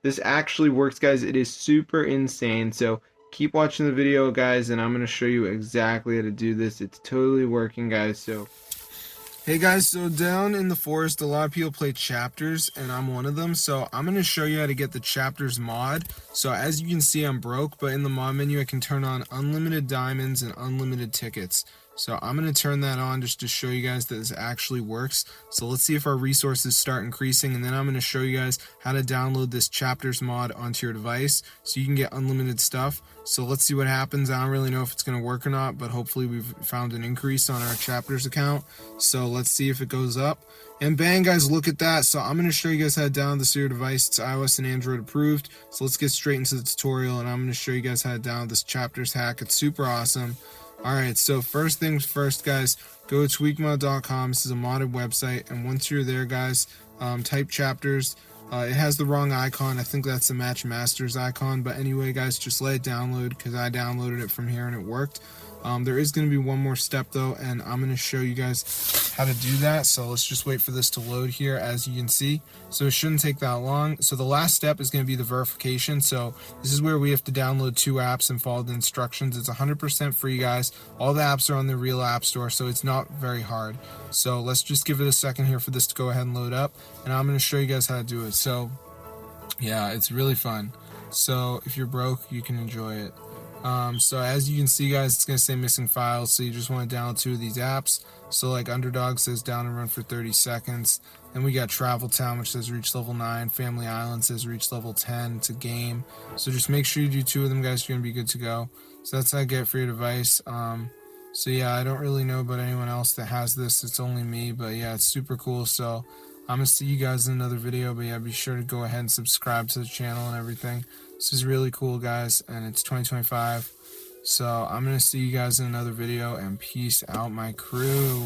this actually works, guys. It is super insane. So keep watching the video, guys, and I'm going to show you exactly how to do this. It's totally working, guys. So hey guys, so down in the forest, a lot of people play chapters, and I'm one of them. So I'm going to show you how to get the chapters mod. So as you can see, I'm broke, but in the mod menu, I can turn on unlimited diamonds and unlimited tickets. So I'm going to turn that on just to show you guys that this actually works. So let's see if our resources start increasing, and then I'm going to show you guys how to download this chapters mod onto your device so you can get unlimited stuff. So let's see what happens. I don't really know if it's going to work or not, but hopefully we've found an increase on our chapters account. So let's see if it goes up. And bang, guys, look at that. So I'm going to show you guys how to download this to your device. It's iOS and Android approved. So let's get straight into the tutorial, and I'm going to show you guys how to download this chapters hack. It's super awesome. Alright, so first things first, guys, go to tweakmod.com. This is a modded website, and once you're there, guys, type chapters. It has the wrong icon. I think that's the Match Masters icon, but anyway, guys, just let it download because I downloaded it from here and it worked. There is going to be one more step though, and I'm going to show you guys how to do that. So let's just wait for this to load here, as you can see. So it shouldn't take that long. So the last step is going to be the verification. So this is where we have to download 2 apps and follow the instructions. It's 100% free, guys. All the apps are on the real app store, so it's not very hard. So let's just give it a second here for this to go ahead and load up, and I'm going to show you guys how to do it. So yeah, it's really fun. So if you're broke, you can enjoy it. So as you can see, guys, it's going to say missing files, so you just want to download 2 of these apps. So like Underdog says down and run for 30 seconds. Then we got Travel Town, which says reach level 9. Family Island says reach level 10. It's a game. So just make sure you do 2 of them, guys. You're going to be good to go. So that's how I get it for your device. So yeah, I don't really know about anyone else that has this. It's only me, but yeah, it's super cool. So I'm going to see you guys in another video, but yeah, be sure to go ahead and subscribe to the channel and everything. This is really cool, guys, and it's 2025. So I'm going to see you guys in another video, and peace out, my crew.